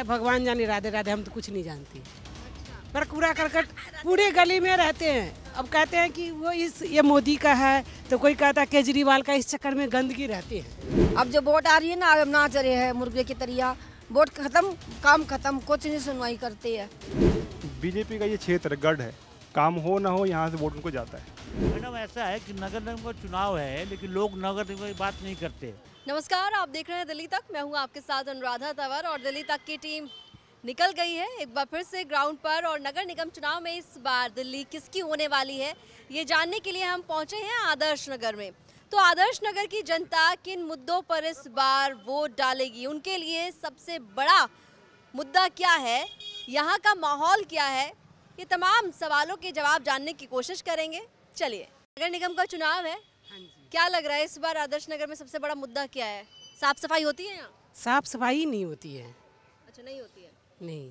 भगवान जाने, राधे राधे, हम तो कुछ नहीं जानते। पर कूड़ा करकट पूरे गली में रहते हैं। अब कहते हैं कि वो ये मोदी का है, तो कोई कहता है केजरीवाल का, इस चक्कर में गंदगी रहती है। अब जो वोट आ रही है ना, अब नाच रहे हैं मुर्गे की तरिया। वोट खत्म, काम खत्म, कुछ नहीं सुनवाई करते हैं। बीजेपी का ये क्षेत्र गढ़ है, काम हो ना हो यहाँ से वोट उनको जाता है। मैडम ऐसा है कि नगर निगम का चुनाव है, लेकिन लोग नगर निगम की बात नहीं करते। नमस्कार, आप देख रहे हैं दिल्ली तक। मैं हूं आपके साथ अनुराधा तंवर और दिल्ली तक की टीम निकल गई है एक बार फिर से ग्राउंड पर। और नगर निगम चुनाव में इस बार दिल्ली किसकी होने वाली है, ये जानने के लिए हम पहुंचे हैं आदर्श नगर में। तो आदर्श नगर की जनता किन मुद्दों पर इस बार वोट डालेगी, उनके लिए सबसे बड़ा मुद्दा क्या है, यहाँ का माहौल क्या है, ये तमाम सवालों के जवाब जानने की कोशिश करेंगे। चलिए, नगर निगम का चुनाव है, क्या लग रहा है इस बार आदर्श नगर में सबसे बड़ा मुद्दा क्या है? साफ सफाई होती है यहाँ? साफ सफाई नहीं होती है। अच्छा, नहीं होती है। नहीं,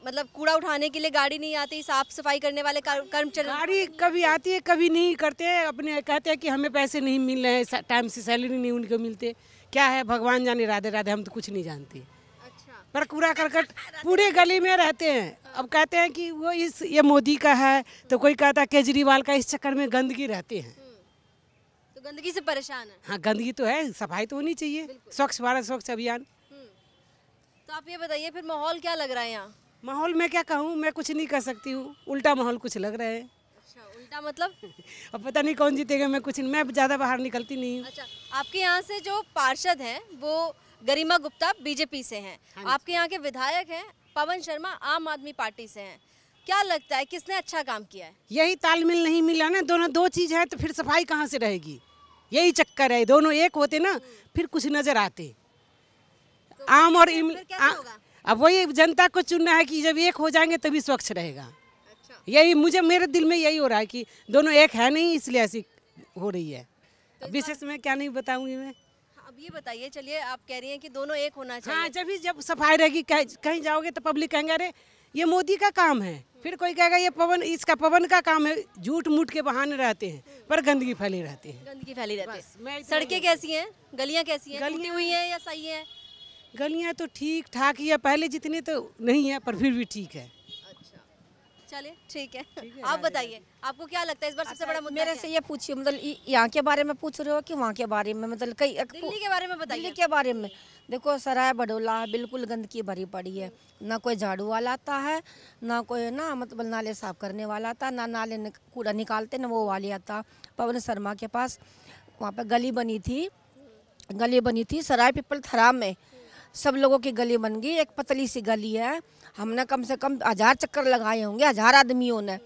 मतलब कूड़ा उठाने के लिए गाड़ी नहीं आती, साफ सफाई करने वाले कर्मचारी? गाड़ी कभी आती है, कभी नहीं करते हैं। अपने कहते हैं कि हमें पैसे नहीं मिल रहे हैं, टाइम से सैलरी नहीं उनको मिलते। क्या है, भगवान जाने, राधे राधे, हम तो कुछ नहीं जानते। अच्छा। पर कूड़ा करकट पूरे गली में रहते हैं। अब कहते हैं कि वो ये मोदी का है, तो कोई कहता है केजरीवाल का, इस चक्कर में गंदगी रहती है। तो गंदगी से परेशान है? हाँ, गंदगी तो है, सफाई तो होनी चाहिए। स्वच्छ भारत स्वच्छ अभियान। तो आप ये बताइए फिर माहौल क्या लग रहा है यहाँ? माहौल में क्या कहूँ, मैं कुछ नहीं कर सकती हूँ। उल्टा माहौल कुछ लग रहा है। अच्छा, उल्टा मतलब? अब पता नहीं कौन जीतेगा, मैं ज़्यादा बाहर निकलती नहीं हूँ। अच्छा, आपके यहाँ से जो पार्षद हैं वो गरिमा गुप्ता बीजेपी से हैं, आपके यहाँ के विधायक हैं पवन शर्मा आम आदमी पार्टी से हैं। क्या लगता है किसने अच्छा काम किया है? यही तालमेल नहीं मिला ना, दोनों दो चीज़ है, तो फिर सफाई कहाँ से रहेगी? यही चक्कर है। दोनों एक होते ना, फिर कुछ नजर आते। तो आम और अब वही जनता को चुनना है कि जब एक हो जाएंगे तभी स्वच्छ रहेगा। अच्छा। यही मेरे दिल में यही हो रहा है कि दोनों एक है नहीं, इसलिए ऐसी हो रही है। तो विशेष में क्या नहीं बताऊंगी मैं। अब ये बताइए, चलिए आप कह रही हैं कि दोनों एक होना चाहिए। हाँ, जब सफाई रहेगी, कहीं जाओगे तो पब्लिक कहेंगे अरे ये मोदी का काम है, फिर कोई कहेगा ये पवन का काम है। झूठ मूठ के बहाने रहते हैं, पर गंदगी फैली रहती है। गंदगी फैली रहती है। सड़कें कैसी हैं, गलियां कैसी हैं, टूटी हुई हैं या सही हैं? गलियां तो ठीक ठाक ही है, पहले जितने तो नहीं है, पर फिर भी ठीक है। अच्छा, चलिए ठीक है। आप बताइए, आपको क्या लगता है इस बार सबसे बड़ा मुद्दा मेरे से ये पूछिए, मतलब यहाँ के बारे में पूछ रहे हो कि वहाँ के बारे में? मतलब कई दिल्ली के बारे में बताइए। दिल्ली के बारे में देखो, सराय बडोला बिल्कुल गंदगी भरी पड़ी है। ना कोई झाड़ू वाला आता है, ना कोई ना मतलब नाले साफ करने वाला आता, ना नाले कूड़ा निकालते, ना वो वाले आता। पवन शर्मा के पास वहाँ पे गली बनी थी सराय पिपल थराम में। सब लोगों की गली बन गई, एक पतली सी गली है। हमने कम से कम 1000 चक्कर लगाए होंगे, 1000 आदमियों ने,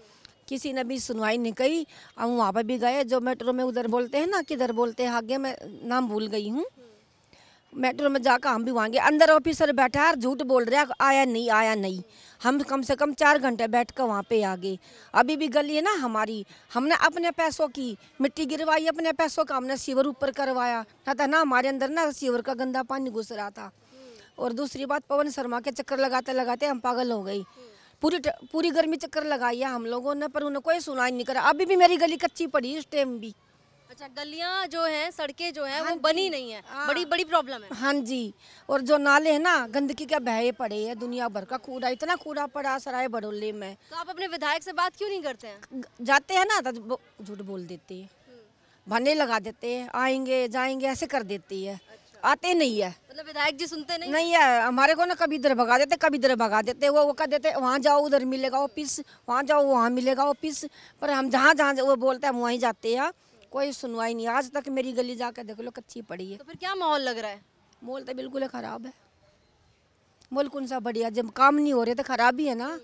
किसी ने भी सुनवाई नहीं करी। हम वहाँ पर भी गए, जो मेट्रो में उधर बोलते हैं ना, किधर बोलते हैं आगे, मैं नाम भूल गई हूँ। मेट्रो में जाकर हम भी वहाँ गए, अंदर ऑफिसर बैठा है, झूठ बोल रहा है, आया नहीं। हम कम से कम 4 घंटे बैठ कर वहाँ पे आ गए। अभी भी गली है ना हमारी, हमने अपने पैसों की मिट्टी गिरवाई, अपने पैसों का हमने सीवर ऊपर करवाया ना हमारे अंदर ना सीवर का गंदा पानी घुस रहा था। और दूसरी बात, पवन शर्मा के चक्कर लगाते लगाते हम पागल हो गई। पूरी गर्मी चक्कर लगाई है हम लोगों ने, पर उन्हें कोई सुनाई नहीं करा। अभी भी मेरी गली कच्ची पड़ी है इस टाइम भी। अच्छा, गलियां जो हैं, सड़कें जो हैं, वो बनी नहीं है। बड़ी बड़ी प्रॉब्लम है। हाँ जी। और जो नाले हैं ना, गंदगी के बहे पड़े हैं, दुनिया भर का कूड़ा, इतना कूड़ा पड़ा सराय बडोले में। तो आप अपने विधायक से बात क्यों नहीं करते हैं? जाते हैं ना तो झूठ बोल देते हैं, बहाने लगा देते हैं, आएंगे जाएंगे ऐसे कर देती है। आते नहीं है, मतलब विधायक जी सुनते नहीं है हमारे को ना। कभी इधर भगा देते, कभी इधर भगा देते। वो कह देते वहाँ जाओ उधर मिलेगा ऑफिस, वहाँ जाओ वहाँ मिलेगा ऑफिस। पर हम जहाँ वो बोलते हैं हम वहीं जाते हैं। कोई सुनवाई नहीं। आज तक मेरी गली जाकर देख लो, कच्ची पड़ी है। तो फिर क्या माहौल लग रहा है? माहौल तो बिल्कुल खराब है। माहौल कौन सा बढ़िया, जब काम नहीं हो रहे तो खराब ही है ना।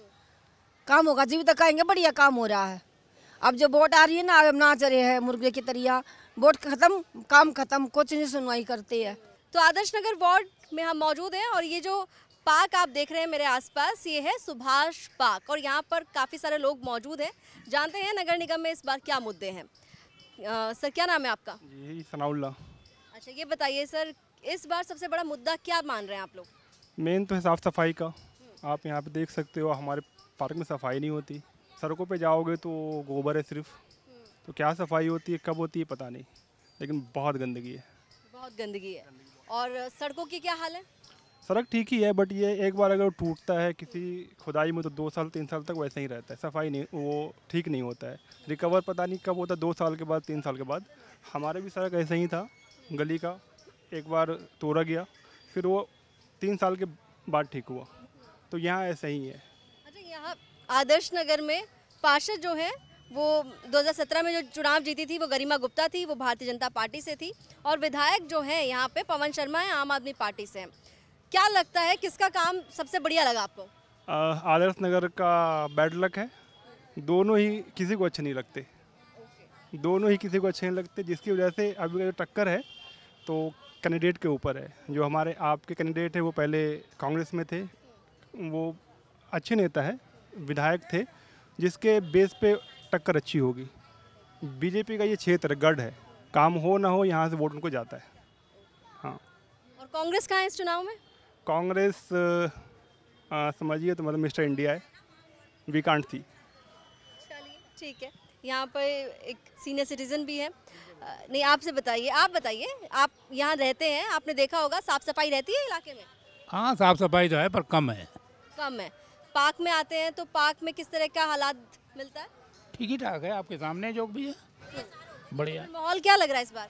काम होगा जब तक कहेंगे बढ़िया काम हो रहा है। अब जो वोट आ रही है ना, अब नाच रहे हैं मुर्गे की तरिया। वोट खत्म, काम खत्म, कुछ नहीं सुनवाई करते हैं। तो आदर्श नगर वार्ड में हम मौजूद हैं और ये जो पार्क आप देख रहे हैं मेरे आसपास, ये है सुभाष पार्क और यहाँ पर काफ़ी सारे लोग मौजूद हैं। जानते हैं नगर निगम में इस बार क्या मुद्दे हैं। सर, क्या नाम है आपका? जी, सनाउल्ला। अच्छा, ये बताइए सर, इस बार सबसे बड़ा मुद्दा क्या मान रहे हैं आप लोग? मेन तो है साफ़ सफाई का। आप यहाँ पे देख सकते हो, हमारे पार्क में सफाई नहीं होती। सड़कों पे जाओगे तो गोबर है सिर्फ, तो क्या सफाई होती है, कब होती है पता नहीं, लेकिन बहुत गंदगी है। बहुत गंदगी है। और सड़कों की क्या हाल है? सड़क ठीक ही है, बट ये एक बार अगर टूटता है किसी खुदाई में तो 2 साल 3 साल तक वैसे ही रहता है, सफाई नहीं, वो ठीक नहीं होता है। रिकवर पता नहीं कब होता है, 2 साल के बाद 3 साल के बाद। हमारे भी सड़क ऐसे ही था, गली का एक बार तोड़ा गया, फिर वो 3 साल के बाद ठीक हुआ। तो यहाँ ऐसा ही है। अच्छा, यहाँ आदर्श नगर में पार्षद जो है वो 2017 में जो चुनाव जीती थी वो गरिमा गुप्ता थी, वो भारतीय जनता पार्टी से थी, और विधायक जो है यहाँ पे पवन शर्मा है, आम आदमी पार्टी से। क्या लगता है किसका काम सबसे बढ़िया लगा आपको? आदर्श नगर का बैड लक है, दोनों ही किसी को अच्छे नहीं लगते, दोनों ही किसी को अच्छे नहीं लगते, जिसकी वजह से अभी जो टक्कर है तो कैंडिडेट के ऊपर है। जो हमारे आपके कैंडिडेट है वो पहले कांग्रेस में थे, वो अच्छे नेता है, विधायक थे, जिसके बेस पे टक्कर अच्छी होगी। बीजेपी का ये क्षेत्र गढ़ है, काम हो ना हो यहाँ से वोट उनको जाता है। हाँ, और कांग्रेस कहाँ है इस चुनाव में? कांग्रेस समझिए तो मतलब मिस्टर इंडिया है, वी कांट सी। चलिए ठीक है, यहाँ पर एक सीनियर सिटीजन भी है। नहीं, आपसे बताइए, आप बताइए, आप यहाँ रहते हैं, आपने देखा होगा साफ सफाई रहती है इलाके में? हाँ, साफ सफाई तो है पर कम है। कम है। पार्क में आते हैं तो पार्क में किस तरह का हालात मिलता है? ठीक ही ठाक है, आपके सामने जो भी है बढ़िया। माहौल क्या लग रहा है इस बार?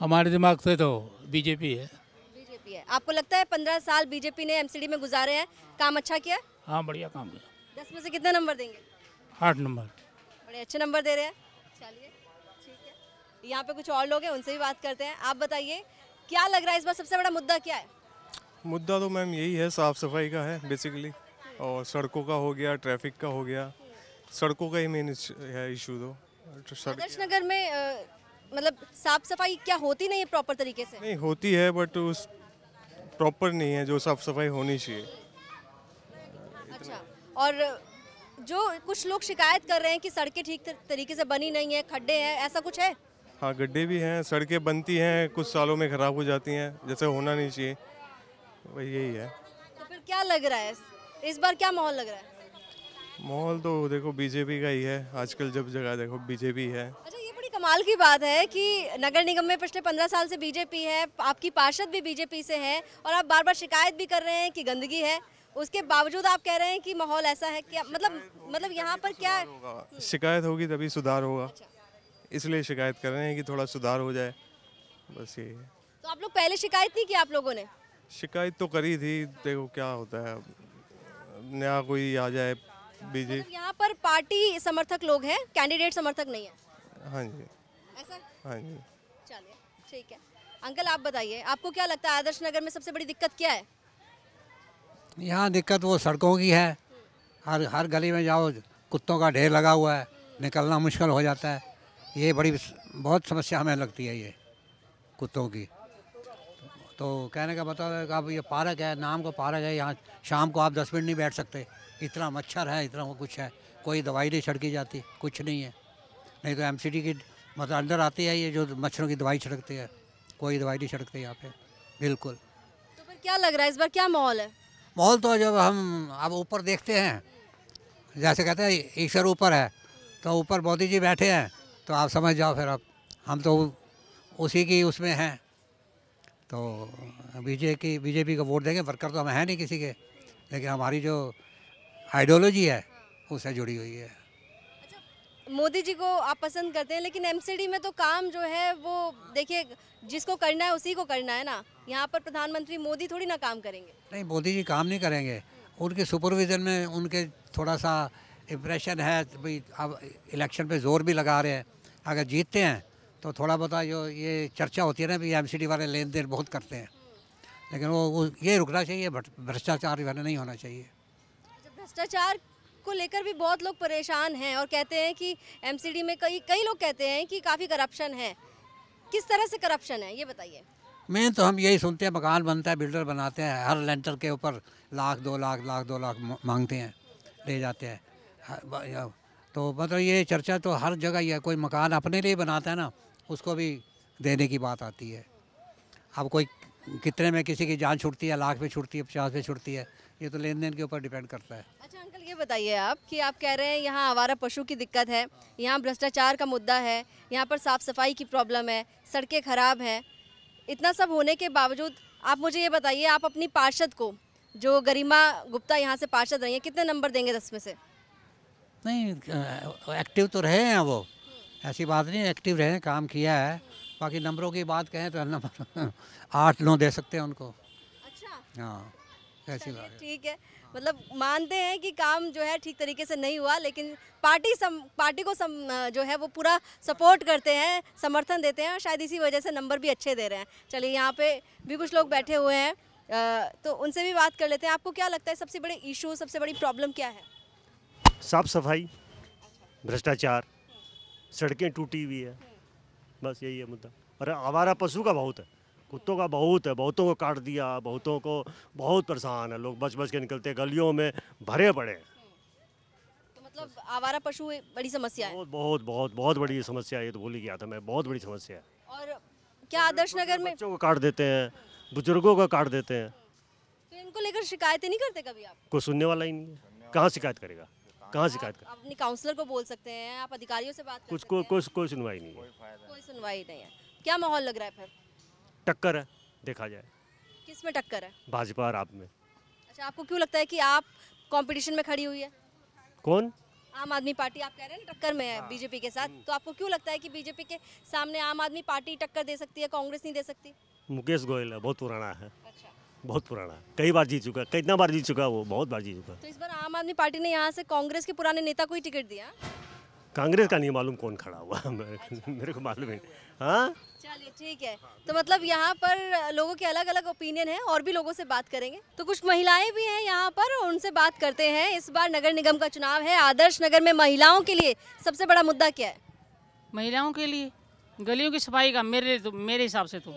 हमारे दिमाग से तो बीजेपी है। बीजेपी है। आपको लगता है 15 साल बीजेपी ने एमसीडी में गुजारे हैं, काम अच्छा किया? हाँ, बढ़िया काम है। 10 में से कितने नंबर देंगे? 8 नंबर। बड़े अच्छे नंबर दे रहे हैं। चलिए ठीक है, यहाँ पे कुछ और लोग हैं, उनसे भी बात करते हैं। आप बताइए, क्या लग रहा है इस बार सबसे बड़ा मुद्दा क्या है? मुद्दा तो मैम यही है, साफ़ सफाई का है बेसिकली, और सड़कों का हो गया, ट्रैफिक का हो गया। सड़कों का ही मेन है इशू तो। आदर्श नगर में मतलब साफ सफाई क्या होती नहीं है प्रॉपर तरीके से? नहीं होती है, बट उस प्रॉपर नहीं है जो साफ़ सफाई होनी चाहिए। अच्छा, और जो कुछ लोग शिकायत कर रहे हैं कि सड़कें ठीक तरीके से बनी नहीं है, खड्डे हैं, ऐसा कुछ है? हाँ, गड्ढे भी हैं, सड़कें बनती हैं, कुछ सालों में ख़राब हो जाती हैं, जैसे होना नहीं चाहिए, वही यही है। तो फिर क्या लग रहा है इस बार, क्या माहौल लग रहा है? माहौल तो देखो बीजेपी का ही है, आजकल जब जगह देखो बीजेपी है। अच्छा, ये बड़ी कमाल की बात है कि नगर निगम में पिछले 15 साल से बीजेपी है, आपकी पार्षद भी बीजेपी से हैं, और आप बार बार शिकायत भी कर रहे हैं कि गंदगी है, उसके बावजूद आप कह रहे हैं कि माहौल ऐसा है। क्या मतलब यहाँ पर क्या है? शिकायत होगी तभी सुधार होगा, इसलिए शिकायत कर रहे हैं कि थोड़ा सुधार हो जाए, बस यही है। तो आप लोग पहले शिकायत नहीं की आप लोगों ने? शिकायत तो करी थी, देखो क्या होता है, नया कोई आ जाए बीजेपी। मतलब यहाँ पर पार्टी समर्थक लोग हैं, कैंडिडेट समर्थक नहीं है? हाँ जी, ऐसा? हाँ जी। चलिए ठीक है। अंकल आप बताइए, आपको क्या लगता है आदर्श नगर में सबसे बड़ी दिक्कत क्या है? यहाँ दिक्कत वो सड़कों की है, हर गली में जाओ कुत्तों का ढेर लगा हुआ है, निकलना मुश्किल हो जाता है। ये बहुत समस्या हमें लगती है ये कुत्तों की। तो कहने का मतलब है कि अब ये पार्क है, नाम को पार्क है, यहाँ शाम को आप 10 मिनट नहीं बैठ सकते, इतना मच्छर है, इतना कुछ है, कोई दवाई नहीं छिड़की जाती, कुछ नहीं है। नहीं तो एमसीडी की मतलब अंदर आती है ये जो मच्छरों की दवाई छिड़कती है, कोई दवाई नहीं छिड़कती यहाँ पे बिल्कुल। तो फिर क्या लग रहा है इस बार क्या माहौल है? माहौल तो जब हम अब ऊपर देखते हैं, जैसे कहते हैं ईश्वर ऊपर है, तो ऊपर मोदी जी बैठे हैं, तो आप समझ जाओ फिर। अब हम तो उसी की उसमें हैं, तो बीजेपी को वोट देंगे। वर्कर तो हम हैं नहीं किसी के, लेकिन हमारी जो आइडियोलॉजी है उससे जुड़ी हुई है। मोदी जी को आप पसंद करते हैं, लेकिन एमसीडी में तो काम जो है वो देखिए जिसको करना है उसी को करना है ना। यहाँ पर प्रधानमंत्री मोदी थोड़ी ना काम करेंगे। नहीं, मोदी जी काम नहीं करेंगे, उनके सुपरविज़न में उनके थोड़ा सा इम्प्रेशन है भाई। अब इलेक्शन पे जोर भी लगा रहे हैं, अगर जीतते हैं तो थोड़ा बहुत जो ये चर्चा होती है ना भी एमसीडी वाले लेन देन बहुत करते हैं, लेकिन वो ये रुकना चाहिए, भ्रष्टाचार वाला नहीं होना चाहिए। भ्रष्टाचार को लेकर भी बहुत लोग परेशान हैं और कहते हैं कि एमसीडी में कई लोग कहते हैं कि काफ़ी करप्शन है। किस तरह से करप्शन है ये बताइए। मेन तो हम यही सुनते हैं, मकान बनता है, बिल्डर बनाते हैं, हर लेंटर के ऊपर लाख 2 लाख मांगते हैं, ले जाते हैं। तो मतलब ये चर्चा तो हर जगह ही है। कोई मकान अपने लिए बनाता है ना, उसको भी देने की बात आती है। अब कोई कितने में किसी की जान छूटती है, लाख में छूटती है, 50 में छूटती है, ये तो लेन देन के ऊपर डिपेंड करता है। अच्छा अंकल, ये बताइए आप कि आप कह रहे हैं यहाँ आवारा पशु की दिक्कत है, यहाँ भ्रष्टाचार का मुद्दा है, यहाँ पर साफ़ सफाई की प्रॉब्लम है, सड़कें ख़राब हैं, इतना सब होने के बावजूद आप मुझे ये बताइए, आप अपनी पार्षद को, जो गरिमा गुप्ता यहाँ से पार्षद रही हैं, कितने नंबर देंगे 10 में से? नहीं, एक्टिव तो रहे हैं वो, ऐसी बात नहीं, एक्टिव रहे, काम किया है। बाकी नंबरों की बात कहें तो नंबर 8-9 दे सकते हैं उनको। अच्छा, हाँ, ऐसी बात है। ठीक है, मतलब मानते हैं कि काम जो है ठीक तरीके से नहीं हुआ, लेकिन पार्टी को जो है वो पूरा सपोर्ट करते हैं, समर्थन देते हैं, और शायद इसी वजह से नंबर भी अच्छे दे रहे हैं। चलिए, यहाँ पे भी कुछ लोग बैठे हुए हैं, तो उनसे भी बात कर लेते हैं। आपको क्या लगता है सबसे बड़े इशू, सबसे बड़ी प्रॉब्लम क्या है? साफ सफाई, भ्रष्टाचार, सड़कें टूटी हुई है, बस यही है मुद्दा। और आवारा पशु का बहुत है, कुत्तों का बहुत है, बहुतों को काट दिया, बहुतों को बहुत परेशान है, लोग बच बच के निकलते हैं, गलियों में भरे पड़े हैं। तो मतलब आवारा पशु बड़ी समस्या है। बहुत बहुत बहुत बहुत बड़ी समस्या है, ये तो भूल ही गया था मैं, बहुत बड़ी समस्या है। और क्या आदर्श नगर में बच्चों को काट देते हैं, बुजुर्गों को काट देते हैं, तो इनको लेकर शिकायतें नहीं करते कभी आप? कोई सुनने वाला ही नहीं है, कहाँ शिकायत करेगा, कहाँ शिकायत करेगा? आप अपनी काउंसलर को बोल सकते हैं, आप अधिकारियों से बात कर कुछ सकते हैं। कोई सुनवाई नहीं है, कोई सुनवाई नहीं है। क्या माहौल लग रहा है फिर? टक्कर है, देखा जाए किस में टक्कर है? भाजपा और आप में। अच्छा, आपको क्यों लगता है कि आप कंपटीशन में खड़ी हुई है? कौन? आम आदमी पार्टी, आप कह रहे हैं ना टक्कर में है बीजेपी के साथ, तो आपको क्यों लगता है कि बीजेपी के सामने आम आदमी पार्टी टक्कर दे सकती है, कांग्रेस नहीं दे सकती? मुकेश गोयल है, बहुत पुराना है, अच्छा, बहुत पुराना है, कई बार जीत चुका है, कितना बार जीत चुका है वो, बहुत बार जीत चुका है। तो इस बार आम आदमी पार्टी ने यहाँ से कांग्रेस के पुराने नेता को ही टिकट दिया? कांग्रेस का नहीं मालूम कौन खड़ा हुआ मेरे को मालूम है। हाँ, चलिए, ठीक है। तो मतलब यहाँ पर लोगों के अलग अलग ओपिनियन है, और भी लोगों से बात करेंगे। तो कुछ महिलाएं भी हैं यहाँ पर, और उनसे बात करते हैं। इस बार नगर निगम का चुनाव है, आदर्श नगर में महिलाओं के लिए सबसे बड़ा मुद्दा क्या है? महिलाओं के लिए गलियों की सफाई का, मेरे हिसाब से तो,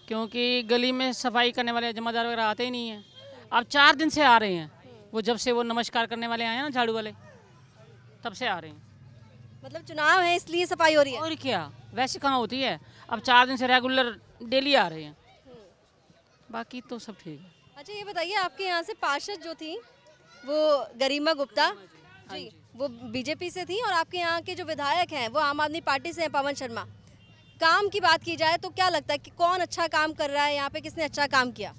क्योंकि गली में सफाई करने वाले जमादार वगैरह आते ही नहीं हैं। अब 4 दिन से आ रहे हैं, वो जब से वो नमस्कार करने वाले आए हैं ना, झाड़ू वाले, तब से आ रहे हैं। मतलब चुनाव है इसलिए सफाई हो रही है? और क्या, वैसे कहाँ होती है। अब 4 दिन से रेगुलर डेली आ रहे हैं, बाकी तो सब ठीक है। अच्छा, ये बताइए, आपके यहाँ से पार्षद जो थी वो गरिमा गुप्ता जी, वो बीजेपी से थी, और आपके यहाँ के जो विधायक हैं वो आम आदमी पार्टी से हैं, पवन शर्मा। काम की बात की जाए तो क्या लगता है कि कौन अच्छा काम कर रहा है यहाँ पे, किसने अच्छा काम किया?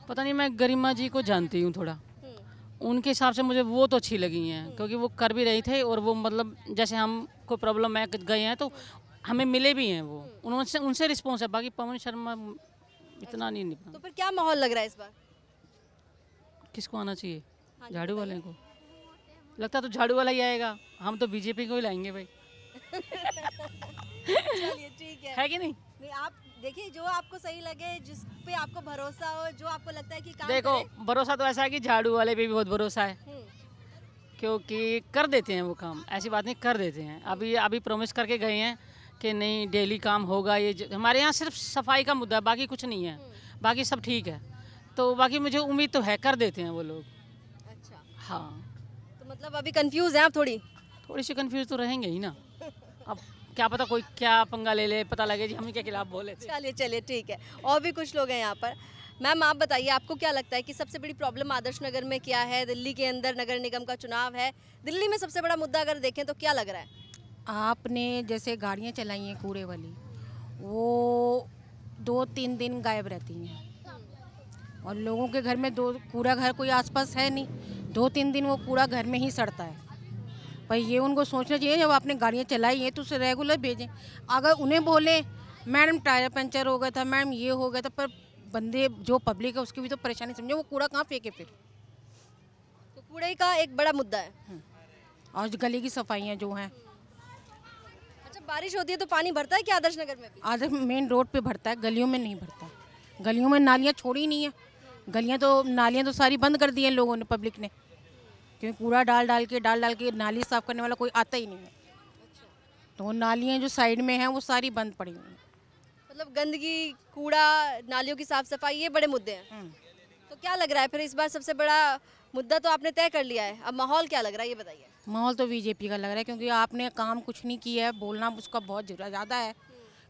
पता नहीं, मैं गरिमा जी को जानती हूँ थोड़ा, उनके हिसाब से मुझे वो तो अच्छी लगी हैं, क्योंकि वो कर भी रही थे, और वो मतलब जैसे हम को प्रॉब्लम है गए हैं तो हमें मिले भी हैं, वो उनसे रिस्पॉन्स है। बाकी पवन शर्मा इतना नहीं। तो फिर क्या माहौल लग रहा है इस बार? किसको आना चाहिए? झाड़ू वाले को। लगता तो झाड़ू वाला ही आएगा, हम तो बीजेपी को ही लाएंगे भाई। चलिए, ठीक है कि नहीं? आप देखिए, जो आपको सही लगे, जिस पे आपको भरोसा हो, जो आपको लगता है कि काम देखो करे। भरोसा तो ऐसा है कि झाड़ू वाले पे भी बहुत भरोसा है, क्योंकि कर देते हैं वो काम, ऐसी बात नहीं, कर देते हैं। अभी प्रॉमिस करके गए हैं कि नहीं डेली काम होगा। ये हमारे यहाँ सिर्फ सफाई का मुद्दा है, बाकी कुछ नहीं है, बाकी सब ठीक है। तो बाकी मुझे उम्मीद तो है कर देते हैं वो लोग। अच्छा, हाँ, तो मतलब अभी कंफ्यूज हैं आप? थोड़ी सी कंफ्यूज तो रहेंगे ही ना। अब क्या पता कोई क्या पंगा ले ले, पता लगे जी हम के खिलाफ बोले थे। चलिए, ठीक है। और भी कुछ लोग हैं यहाँ पर। मैम, आप बताइए, आपको क्या लगता है कि सबसे बड़ी प्रॉब्लम आदर्श नगर में क्या है? दिल्ली के अंदर नगर निगम का चुनाव है, दिल्ली में सबसे बड़ा मुद्दा अगर देखें तो क्या लग रहा है? आपने जैसे गाड़ियाँ चलाई हैं कूड़े वाली, वो 2-3 दिन गायब रहती हैं, और लोगों के घर में कूड़ा घर कोई आसपास है नहीं, 2-3 दिन वो कूड़ा घर में ही सड़ता है। पर ये उनको सोचना चाहिए, जब आपने गाड़ियाँ चलाई हैं तो उसे रेगुलर भेजें। अगर उन्हें बोले मैडम टायर पंचर हो गया था, मैडम ये हो गया था, पर बंदे जो पब्लिक है उसकी भी तो परेशानी समझे, वो कूड़ा कहाँ फेंके फिर? तो कूड़े का एक बड़ा मुद्दा है। और गली की सफाइयाँ जो हैं। अच्छा, बारिश होती है तो पानी भरता है क्या आदर्श नगर में भी? आदर्श मेन रोड पे भरता है, गलियों में नहीं भरता। गलियों में नालियाँ छोड़ी नहीं है, नालियाँ तो सारी बंद कर दी हैं लोगों ने, पब्लिक ने, क्योंकि कूड़ा डाल के नाली साफ़ करने वाला कोई आता ही नहीं है। तो नालियाँ जो साइड में हैं वो सारी बंद पड़ी हुई हैं। मतलब गंदगी, कूड़ा, नालियों की साफ सफाई, ये बड़े मुद्दे हैं। तो क्या लग रहा है फिर इस बार सबसे बड़ा मुद्दा तो आपने तय कर लिया है, अब माहौल क्या लग रहा है ये बताइए? माहौल तो बीजेपी का लग रहा है, क्योंकि आपने काम कुछ नहीं किया है, बोलना उसका बहुत ज़्यादा है,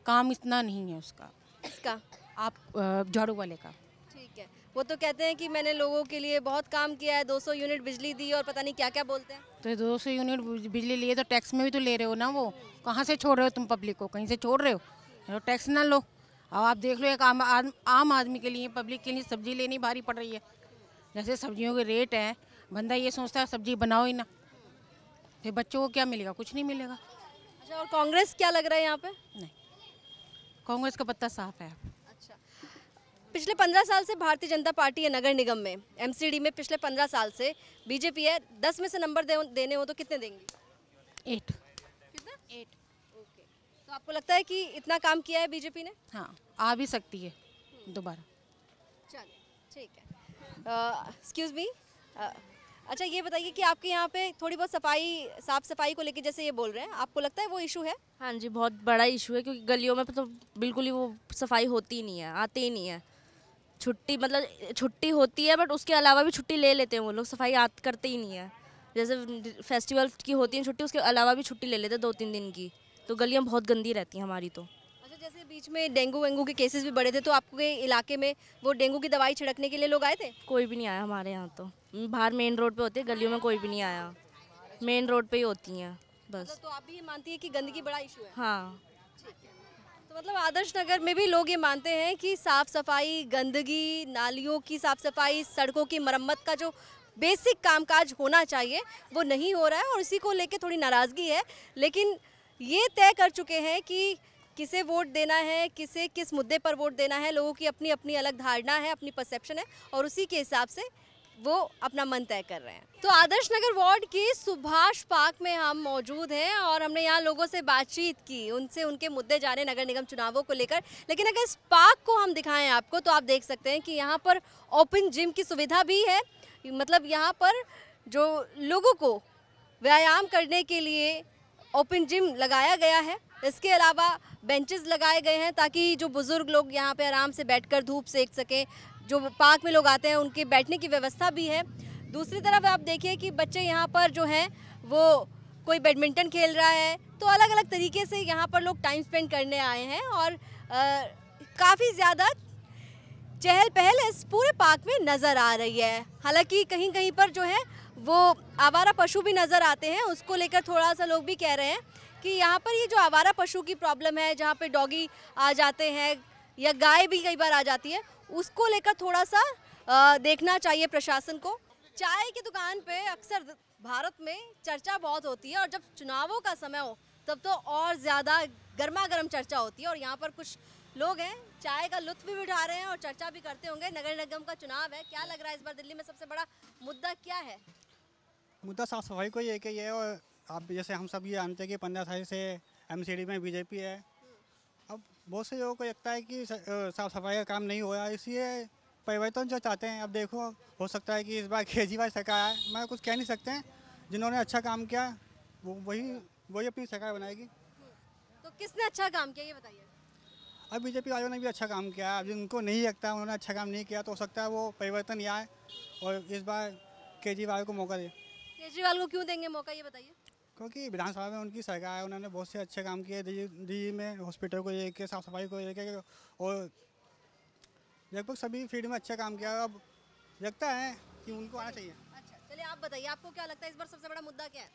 काम इतना नहीं है उसका। इसका आप झाड़ू वाले का। ठीक है, वो तो कहते हैं कि मैंने लोगों के लिए बहुत काम किया है, 200 यूनिट बिजली दी और पता नहीं क्या क्या बोलते हैं। तो 200 यूनिट बिजली लिए तो टैक्स में भी तो ले रहे हो ना, वो कहाँ से छोड़ रहे हो तुम पब्लिक को? कहीं से छोड़ रहे हो, टैक्स ना लो। अब आप देख लो एक आम आदमी के लिए, पब्लिक के लिए सब्जी लेनी भारी पड़ रही है। जैसे सब्जियों के रेट हैं, बंदा ये सोचता है सब्जी बनाओ ही ना, फिर बच्चों को क्या मिलेगा? कुछ नहीं मिलेगा। अच्छा, और कांग्रेस क्या लग रहा है यहाँ पे? नहीं, कांग्रेस का पत्ता साफ है। अच्छा, पिछले 15 साल से भारतीय जनता पार्टी है नगर निगम में, एमसीडी में पिछले 15 साल से बीजेपी है। 10 में से नंबर देने हो तो कितने देंगी? 8। कितना? 8। ओके, तो आपको लगता है कि इतना काम किया है बीजेपी ने? हाँ, आ भी सकती है दोबारा। चलिए, ठीक है। एक्सक्यूज़ मी, अच्छा ये बताइए कि आपके यहाँ पे थोड़ी बहुत साफ सफाई को लेके जैसे ये बोल रहे हैं, आपको लगता है वो इशू है? हाँ जी, बहुत बड़ा इशू है, क्योंकि गलियों में तो बिल्कुल ही वो सफाई होती ही नहीं है, आते ही नहीं है। छुट्टी मतलब छुट्टी होती है, बट उसके अलावा भी छुट्टी ले लेते हैं वो लोग, सफाई करते ही नहीं है। जैसे फेस्टिवल की होती है छुट्टी, उसके अलावा भी छुट्टी ले लेते हैं 2-3 दिन की। तो गलियाँ बहुत गंदी रहती हैं हमारी तो। अच्छा, जैसे बीच में डेंगू वेंगू के केसेस भी बढ़े थे, तो आपके इलाके में वो डेंगू की दवाई छिड़कने के लिए लोग आए थे? कोई भी नहीं आया हमारे यहाँ तो। बाहर मेन रोड पे होते हैं, गलियों में कोई भी नहीं आया। मेन रोड पे ही होती हैं बस। तो आप भी ये मानती है कि गंदगी बड़ा इशू है? हाँ। तो मतलब आदर्श नगर में भी लोग ये मानते हैं कि साफ सफाई, गंदगी, नालियों की साफ सफाई, सड़कों की मरम्मत का जो बेसिक कामकाज होना चाहिए वो नहीं हो रहा है, और इसी को लेके थोड़ी नाराज़गी है। लेकिन ये तय कर चुके हैं कि किसे वोट देना है, किसे किस मुद्दे पर वोट देना है। लोगों की अपनी अपनी अलग धारणा है, अपनी परसेप्शन है, और उसी के हिसाब से वो अपना मन तय कर रहे हैं। तो आदर्श नगर वार्ड की सुभाष पार्क में हम मौजूद हैं और हमने यहाँ लोगों से बातचीत की, उनसे उनके मुद्दे जाने नगर निगम चुनावों को लेकर। लेकिन अगर इस पार्क को हम दिखाएं आपको, तो आप देख सकते हैं कि यहाँ पर ओपन जिम की सुविधा भी है। मतलब यहाँ पर जो लोगों को व्यायाम करने के लिए ओपन जिम लगाया गया है। इसके अलावा बेंचेस लगाए गए हैं ताकि जो बुज़ुर्ग लोग यहाँ पे आराम से बैठकर धूप सेक सकें। जो पार्क में लोग आते हैं उनके बैठने की व्यवस्था भी है। दूसरी तरफ आप देखिए कि बच्चे यहाँ पर जो हैं वो कोई बैडमिंटन खेल रहा है। तो अलग अलग तरीके से यहाँ पर लोग टाइम स्पेंड करने आए हैं और काफ़ी ज़्यादा चहल पहल इस पूरे पार्क में नज़र आ रही है। हालांकि कहीं कहीं पर जो है वो आवारा पशु भी नज़र आते हैं, उसको लेकर थोड़ा सा लोग भी कह रहे हैं कि यहाँ पर ये जो आवारा पशु की प्रॉब्लम है, जहाँ पे डॉगी आ जाते हैं या गाय भी कई बार आ जाती है, उसको लेकर थोड़ा सा देखना चाहिए प्रशासन को। चाय की दुकान पे अक्सर भारत में चर्चा बहुत होती है और जब चुनावों का समय हो तब तो और ज़्यादा गर्मा गर्म चर्चा होती है। और यहाँ पर कुछ लोग हैं, चाय का लुत्फ भी उठा रहे हैं और चर्चा भी करते होंगे। नगर निगम का चुनाव है, क्या लग रहा है इस बार दिल्ली में सबसे बड़ा मुद्दा क्या है? मुद्दा साफ सफाई को ही एक ही है। और आप जैसे हम सब ये जानते हैं कि 15 साल से एमसीडी में बीजेपी है। अब बहुत से लोगों को लगता है कि साफ सफाई का काम नहीं हो रहा, इसलिए परिवर्तन जो चाहते हैं। अब देखो, हो सकता है कि इस बार केजरीवाल सरकार आए, मैं कुछ कह नहीं सकते हैं। जिन्होंने अच्छा काम किया वही अपनी सरकार बनाएगी। तो किसने अच्छा काम किया ये बताइए? अब बीजेपी वालों ने भी अच्छा काम किया। अब जिनको नहीं लगता उन्होंने अच्छा काम नहीं किया, तो हो सकता है वो परिवर्तन ही आए और इस बार केजरीवाल को मौका दे। केजरीवाल को क्यों देंगे मौका ये बताइए? क्योंकि विधानसभा में उनकी सरकार है, उन्होंने बहुत से अच्छे काम किए दिल्ली में, हॉस्पिटल को लेकर, साफ सफाई को लेकर, और लगभग सभी फील्ड में अच्छा काम किया। अब लगता है कि उनको आना चाहिए। अच्छा, चलिए आप बताइए, आपको क्या लगता है इस बार सबसे बड़ा मुद्दा क्या है?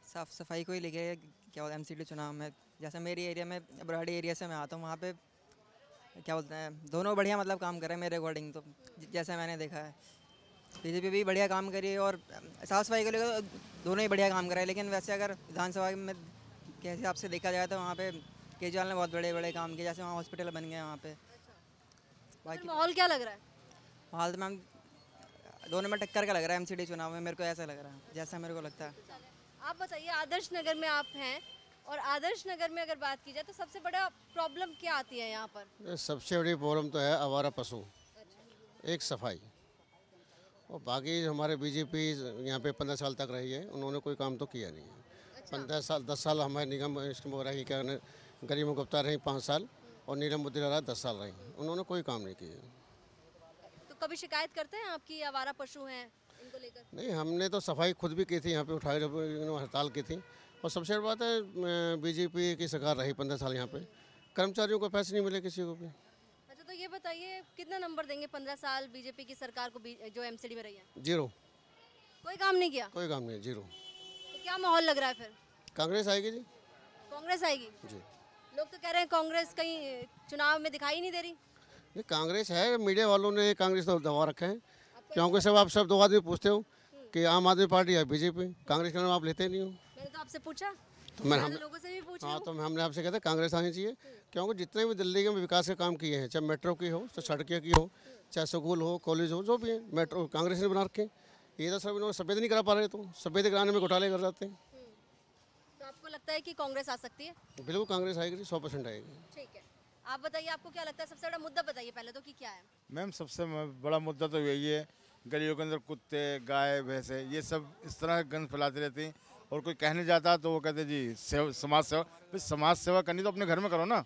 साफ सफाई को ही लेके क्या बोलते हैं एमसीडी चुनाव में। जैसे मेरी एरिया में, बराड़ी एरिया से मैं आता हूँ, वहाँ पे क्या बोलते हैं दोनों बढ़िया मतलब काम कर रहे हैं मेरे अकॉर्डिंग। तो जैसे मैंने देखा है बीजेपी भी बढ़िया काम करी और साफ सफाई को लेकर दोनों ही बढ़िया काम कर रहे हैं। लेकिन वैसे अगर विधानसभा में के हिसाब से देखा जाए तो वहाँ पे केजरीवाल ने बहुत बड़े बड़े काम किए। जैसे वहाँ हॉस्पिटल बन गए वहाँ पे। बाकी माहौल क्या लग रहा है? माहौल तो मैम दोनों में टक्कर का लग रहा है एमसीडी चुनाव में, मेरे को ऐसा लग रहा है जैसा मेरे को लगता है। आप बताइए, आदर्श नगर में आप हैं और आदर्श नगर में अगर बात की जाए तो सबसे बड़ा प्रॉब्लम क्या आती है यहाँ पर? सबसे बड़ी प्रॉब्लम तो है आवारा पशु, एक सफाई, और बाकी हमारे बीजेपी यहाँ पे 15 साल तक रही है, उन्होंने कोई काम तो किया नहीं है। 15 साल 10 साल हमारे निगम रही, क्या गरीबों गुप्ता रही 5 साल और नीलम मुद्रा रहा 10 साल रही, उन्होंने कोई काम नहीं किया। तो कभी शिकायत करते हैं आपकी आवारा पशु हैं इनको लेकर? नहीं, हमने तो सफाई खुद भी की थी, यहाँ पे उठाई हड़ताल की थी। और सबसे बड़ी बात है बीजेपी की सरकार रही 15 साल, यहाँ पे कर्मचारियों को पैसे नहीं मिले किसी को भी। अच्छा, तो ये बताइए कितना नंबर देंगे 15 साल बीजेपी की सरकार को जो एमसीडी में रही है? 0। कोई काम नहीं किया? कोई काम नहीं, 0। तो क्या माहौल लग रहा है फिर? कांग्रेस आएगी जी। कांग्रेस आएगी जी। लोग तो कह रहे हैं कांग्रेस कहीं चुनाव में दिखाई नहीं दे रही। ये कांग्रेस है, मीडिया वालों ने कांग्रेस तो दबा रखे हैं, क्योंकि सब आप सब 2 आदमी पूछते हो कि आम आदमी पार्टी या बीजेपी, कांग्रेस का नाम आप लेते नहीं हो। मैंने तो आपसे पूछा, तो मैंने लोगों से भी पूछा। हाँ, तो हमने आपसे कहते कांग्रेस आनी चाहिए, क्योंकि जितने भी दिल्ली में विकास के काम किए हैं, चाहे मेट्रो की हो, चाहे सड़कें की हो, चाहे स्कूल हो, कॉलेज हो, जो भी है मेट्रो कांग्रेस ने बना रखे। ये तो सब इन्होंने सफेद नहीं करा पा रहे, तो सफेद कराने में घोटाले कर जाते हैं। तो आपको लगता है कि कांग्रेस आ सकती है? बिल्कुल कांग्रेस आएगी, 100% आएगी। ठीक है, आप बताइए आपको क्या लगता है, सबसे बड़ा मुद्दा बताइए पहले तो कि क्या है? मैम सबसे बड़ा मुद्दा तो यही है, गलियों के अंदर कुत्ते, गाय, भैंसे ये सब इस तरह गंद फैलाते रहते हैं, और कोई कहने जाता तो वो कहते जी समाज सेवा। फिर समाज सेवा करनी तो अपने घर में करो ना,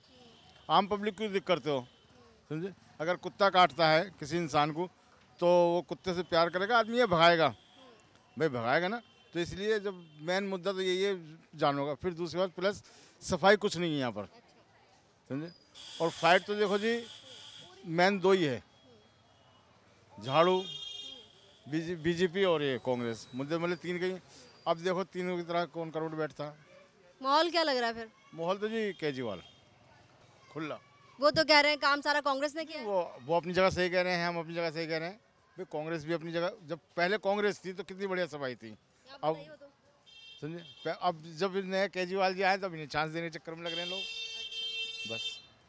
आम पब्लिक क्यों दिक्कत करते हो? समझे, अगर कुत्ता काटता है किसी इंसान को तो वो कुत्ते से प्यार करेगा आदमी, ये भगाएगा भाई, भगाएगा ना। तो इसलिए जब मेन मुद्दा तो यही है जानवर का। फिर दूसरी बात प्लस सफाई कुछ नहीं है यहाँ पर, समझे। और फाइट तो देखो जी मेन 2 ही है, झाड़ू, बीजेपी और ये कांग्रेस, मुद्दे मतलब 3 कहीं। अब देखो तीनों की तरह कौन करोड़ बैठता है। माहौल क्या लग रहा है फिर? माहौल तो जी केजरीवाल खुला। वो तो कह रहे हैं काम सारा कांग्रेस ने किया है। वो अपनी जगह सही कह रहे हैं, हम अपनी जगह सही कह रहे हैं भाई। कांग्रेस भी अपनी जगह, जब पहले कांग्रेस थी तो कितनी बढ़िया सफाई थी। अब समझे, अब जब नए केजरीवाल जी आए तब इन्हें चांस देने के चक्कर में लग रहे हैं लोग, बस।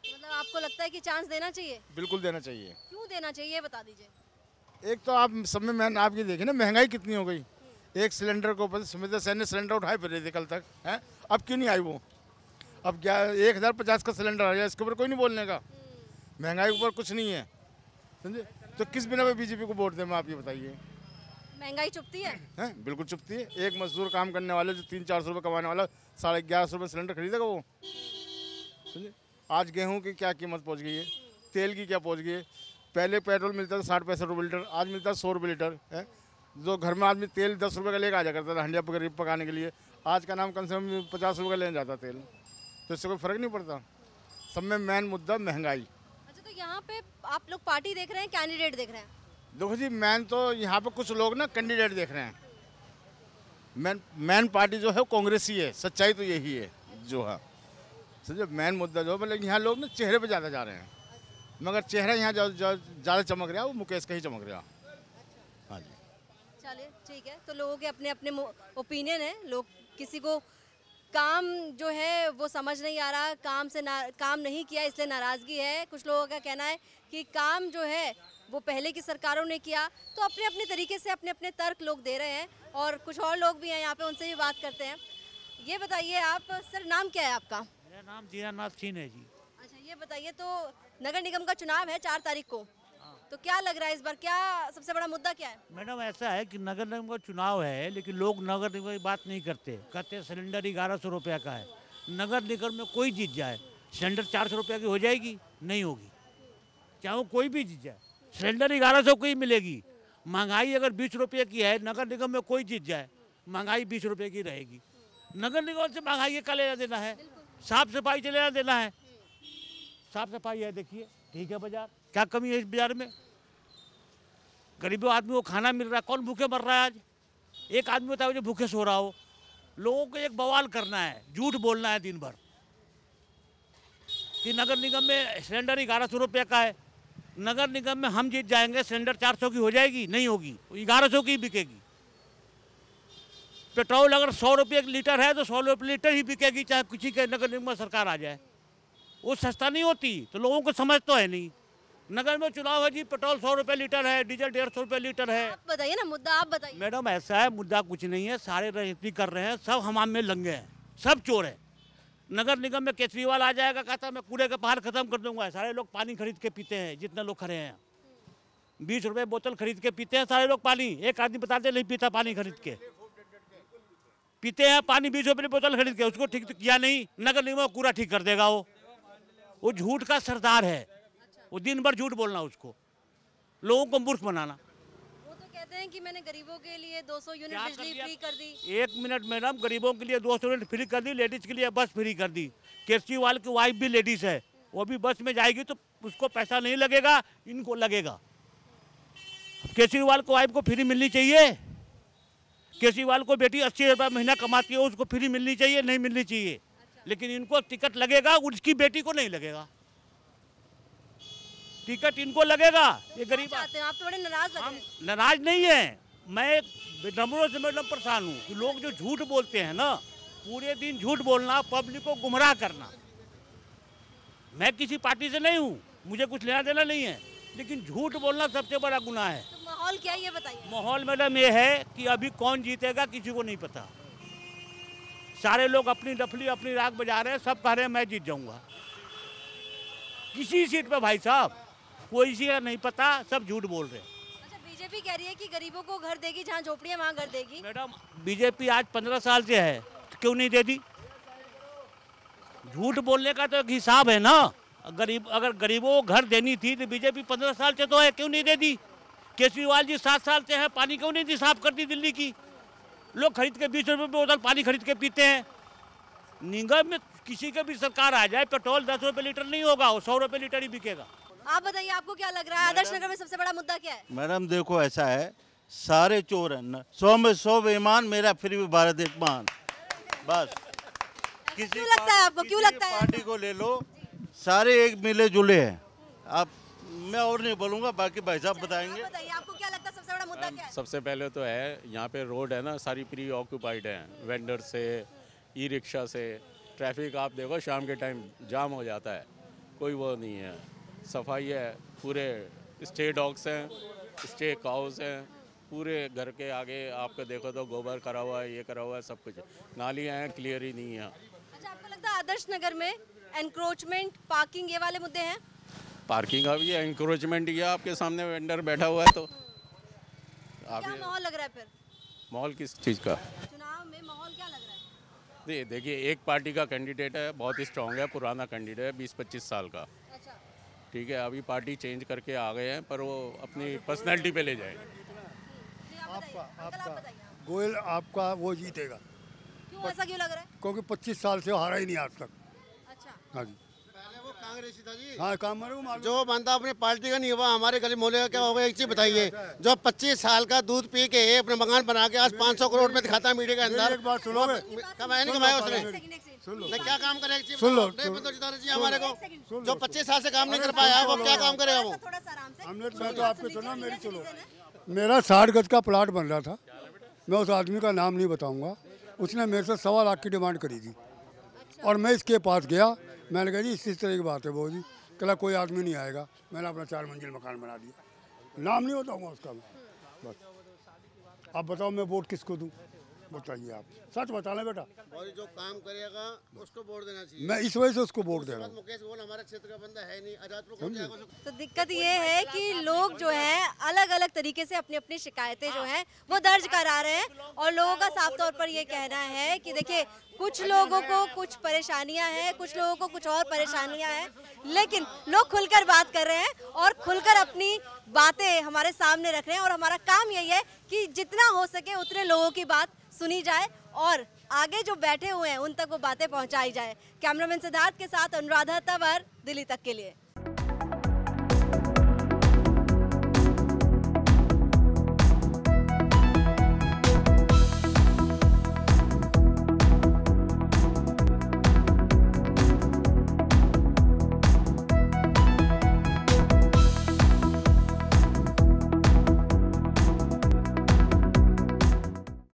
मतलब आपको लगता है कि चांस देना चाहिए? बिल्कुल देना चाहिए। क्यों देना चाहिए ये बता दीजिए। एक तो आप सब में मैंने आप ये देखी ना महंगाई कितनी हो गई, एक सिलेंडर के ऊपर सुमित्रा सेन ने सिलेंडर उठाए फिर रही थी कल तक है, अब क्यों नहीं आई वो? अब क्या 1050 का सिलेंडर आ गया, इसके ऊपर कोई नहीं बोलने का। महंगाई के ऊपर कुछ नहीं है, समझे। तो किस बिना पे बीजेपी को वोट दें, आप ये बताइए। महंगाई चुपती है? हैं, बिल्कुल चुपती है। एक मजदूर काम करने वाले जो 300-400 रुपये कमाने वाला 1150 रुपये सिलेंडर खरीदेगा वो, समझे। आज गेहूं की क्या कीमत पहुंच गई है, तेल की क्या पहुंच गई है। पहले पेट्रोल मिलता था 60-65 रुपये लीटर, आज मिलता है 100 रुपये लीटर है। जो घर में आदमी तेल 10 रुपये का लेकर आ जा करता था हंडिया पकाने के लिए, आज का नाम कम से कम 50 रुपये का लेने जाता तेल। तो इससे कोई फ़र्क नहीं पड़ता। सब में मेन मुद्दा महंगाई। अच्छा, तो यहाँ पे आप लोग पार्टी देख रहे हैं, कैंडिडेट देख रहे हैं? देखो जी मेन तो यहाँ पे कुछ लोग ना कैंडिडेट देख रहे हैं। मेन पार्टी जो है कांग्रेस ही है, सच्चाई तो यही है जो है, समझे। मेन मुद्दा जो मतलब यहाँ लोग ना चेहरे पे ज़्यादा जा रहे हैं, मगर चेहरा यहाँ ज़्यादा चमक रहा है, वो मुकेश का ही चमक रहा। हाँ जी, चलिए ठीक है। तो लोगों के अपने अपने ओपिनियन है। लोग किसी को काम जो है वो समझ नहीं आ रहा, काम नहीं किया इसलिए नाराज़गी है। कुछ लोगों का कहना है कि काम जो है वो पहले की सरकारों ने किया। तो अपने अपने तरीके से अपने अपने तर्क लोग दे रहे हैं, और कुछ और लोग भी हैं यहाँ पे, उनसे भी बात करते हैं। ये बताइए आप, सर नाम क्या है आपका? मेरा नाम दीनानाथ सिंह है जी। अच्छा, ये बताइए तो नगर निगम का चुनाव है 4 तारीख को, तो क्या लग रहा है इस बार, क्या सबसे बड़ा मुद्दा क्या है? मैडम ऐसा है कि नगर निगम का चुनाव है, लेकिन लोग नगर निगम की बात नहीं करते। कहते हैं सिलेंडर 1100 रुपये का है। नगर निगम में कोई जीत जाए, सिलेंडर 400 रुपये की हो जाएगी? नहीं होगी, चाहे वो कोई भी जीत जाए, सिलेंडर 1100 की ही मिलेगी। महंगाई अगर 20 रुपये की है, नगर निगम में कोई जीत जाए, महंगाई 20 रुपये की रहेगी। नगर निगम से महंगाई का लेना देना है, साफ सफाई से लेना देना है। साफ सफाई है, देखिए ठीक है। बाजार क्या कमी है इस बाजार में? गरीबों आदमी को खाना मिल रहा है, कौन भूखे मर रहा है आज? एक आदमी बताओ जो भूखे सो रहा हो। लोगों को एक बवाल करना है, झूठ बोलना है दिन भर कि नगर निगम में सिलेंडर 1100 रुपये का है, नगर निगम में हम जीत जाएंगे, सिलेंडर 400 की हो जाएगी? नहीं होगी, 1100 की बिकेगी। पेट्रोल अगर 100 रुपये लीटर है तो 100 रुपये लीटर ही बिकेगी, चाहे किसी के नगर निगम में सरकार आ जाए। वो सस्ता नहीं होती, तो लोगों को समझ तो है नहीं। नगर में चुनाव है जी, पेट्रोल 100 रुपये लीटर है, डीजल 150 रुपये लीटर है। आप बताइए ना मुद्दा, आप बताइए। मैडम ऐसा है, मुद्दा कुछ नहीं है, सारे राजनीति कर रहे हैं, सब हमाम में लंगे हैं, सब चोर है। नगर निगम में केजरीवाल आ जाएगा, कहता मैं कूड़े का पहाड़ खत्म कर दूंगा। सारे लोग पानी खरीद के पीते हैं, जितने लोग खड़े हैं 20 रुपये बोतल खरीद के पीते हैं सारे लोग पानी। एक आदमी बताते नहीं पीता, पानी खरीद के पीते हैं पानी, 20 रुपये बोतल खरीद के। उसको ठीक किया नहीं, नगर निगम कूड़ा ठीक कर देगा। वो झूठ का सरदार है, वो दिन भर झूठ बोलना, उसको लोगों को मूर्ख बनाना। वो तो कहते हैं कि मैंने गरीबों के लिए 200 यूनिट बिजली फ्री कर दी। 1 मिनट मैडम, गरीबों के लिए 200 यूनिट फ्री कर दी, लेडीज के लिए बस फ्री कर दी। केजरीवाल की वाइफ भी लेडीज है, वो भी बस में जाएगी तो उसको पैसा नहीं लगेगा, इनको लगेगा। केजरीवाल को वाइफ को फ्री मिलनी चाहिए। केजरीवाल को बेटी 80 रुपये महीना कमाती है, उसको फ्री मिलनी चाहिए? नहीं मिलनी चाहिए। लेकिन इनको टिकट लगेगा, उसकी बेटी को नहीं लगेगा। टिकट इनको लगेगा। ये गरीब चाहते हैं आप, तो बड़े नाराज लग रहे हैं। नाराज नहीं है, मैं नंबरों से मतलब परेशान हूँ कि लोग जो झूठ बोलते हैं ना, पूरे दिन झूठ बोलना, पब्लिक को गुमराह करना। मैं किसी पार्टी से नहीं हूँ, मुझे कुछ लेना देना नहीं है, लेकिन झूठ बोलना सबसे बड़ा गुनाह है। तो माहौल क्या है ये बताइए। माहौल मैडम ये है कि अभी कौन जीतेगा किसी को नहीं पता। सारे लोग अपनी डफली अपनी राग बजा रहे हैं, सब कह रहे हैं मैं जीत जाऊंगा। किसी सीट पे भाई साहब कोई सी नहीं पता, सब झूठ बोल रहे हैं। अच्छा, बीजेपी कह रही है कि गरीबों को घर देगी, जहाँ झोपड़ियाँ वहाँ घर देगी। मैडम बीजेपी आज 15 साल से है, तो क्यों नहीं दे दी? झूठ बोलने का तो एक हिसाब है ना। अगर गरीबों को घर देनी थी तो बीजेपी 15 साल से तो है, क्यों नहीं दे दी? केजरीवाल जी 7 साल से है, पानी क्यों नहीं दी साफ कर दी दिल्ली की? लोग खरीद के 20 रुपये में बोतल पानी खरीद के पीते हैं। निगम में किसी का भी सरकार आ जाए, पेट्रोल 10 रुपये लीटर नहीं होगा, वो 100 रुपये लीटर ही बिकेगा। आप बताइए, आपको क्या लग रहा है आदर्श नगर में सबसे बड़ा मुद्दा क्या है? मैडम देखो ऐसा है, सारे चोर हैं न, 100 में 100 बेईमान, मेरा फिर भी भारत एक मान। बस किसी क्यों लगता है आपको, क्यों लगता है? पार्टी को ले लो, सारे एक मिले जुले हैं। अब मैं और नहीं बोलूँगा, बाकी भाई साहब बताएंगे। बताइए आपको क्या लगता है सबसे बड़ा मुद्दा क्या है? सबसे पहले तो है यहाँ पे रोड है ना, सारी प्री ऑक्यूपाइड है, वेंडर से, ई रिक्शा से। ट्रैफिक आप देखो शाम के टाइम जाम हो जाता है, कोई वो नहीं है। सफाई है, पूरे स्टे डॉग्स हैं, स्टे काउस हैं, पूरे घर के आगे आपको देखो तो गोबर करा हुआ है, ये करा हुआ है, सब कुछ। नालियाँ हैं, क्लियर ही नहीं है। अच्छा, आपको लगता है आदर्श नगर में एनक्रोचमेंट, पार्किंग, ये वाले मुद्दे हैं? पार्किंग का भी है, इंक्रोचमेंट ही है, आपके सामने वेंडर बैठा हुआ है, तो आप क्या माहौल लग रहा है फिर माहौल किस चीज़ का? चुनाव में माहौल क्या लग रहा है? देखिए एक पार्टी का कैंडिडेट है, बहुत ही स्ट्रांग है, पुराना कैंडिडेट है, 20-25 साल का। अच्छा, ठीक है, अभी पार्टी चेंज करके आ गए हैं, पर वो अपनी पर्सनैलिटी पे ले जाएंगे। आपका गोयल आपका वो जीतेगा। क्यों ऐसा क्यों लग रहा है? क्योंकि 25 साल से हारा ही नहीं आज तक। अच्छा, हाँ जी, पहले वो कांग्रेसी था जी। हाँ काम मालूम। जो बंदा अपनी पार्टी का नहीं हुआ, हमारे गली मोहल्ले का क्या होगा, एक चीज बताइए। जो 25 साल का दूध पी के अपने मकान बना के आज 500 करोड़ में दिखाता है मीडिया के अंदर। एक बात सुनोगे? कमाया नहीं कमाया उसने? नहीं, क्या काम करे? सुन लो जी हमारे को जो 25 साल से काम नहीं कर पाया, वो क्या काम करेगा वो? हमने मैं तो आपको सुना, मेरी सुनो। मेरा 60 गज का प्लाट बन रहा था, मैं उस आदमी का नाम नहीं बताऊंगा, उसने मेरे से 1.25 लाख की डिमांड करी थी। और मैं इसके पास गया, मैंने कहा जी इस तरह की बात है वो जी, कहला कोई आदमी नहीं आएगा। मैंने अपना 4 मंजिल मकान बना दिया, नाम नहीं बताऊंगा उसका मैं। बस अब बताओ मैं वोट किसको दूं? बताइए आप, सच बताना बेटा। और जो काम करेगा उसको वोट देना चाहिए। मैं इस वजह से उसको वोट दे रहा हूँ। मुकेश बोल हमारे क्षेत्र का बंदा है नहीं, आजाद। तो दिक्कत ये है कि लोग जो है अलग अलग तरीके से अपनी अपनी शिकायतें जो हैं वो दर्ज करा रहे हैं, और लोगों का साफ तौर पर ये कहना है कि देखिए कुछ लोगों को कुछ परेशानियां हैं, कुछ लोगों को कुछ और परेशानियां हैं, लेकिन लोग खुलकर बात कर रहे हैं और खुलकर अपनी बातें हमारे सामने रख रहे हैं। और हमारा काम यही है कि जितना हो सके उतने लोगों की बात सुनी जाए और आगे जो बैठे हुए हैं उन तक वो बातें पहुंचाई जाए। कैमरामैन सिद्धार्थ के साथ अनुराधा तंवर, दिल्ली तक के लिए।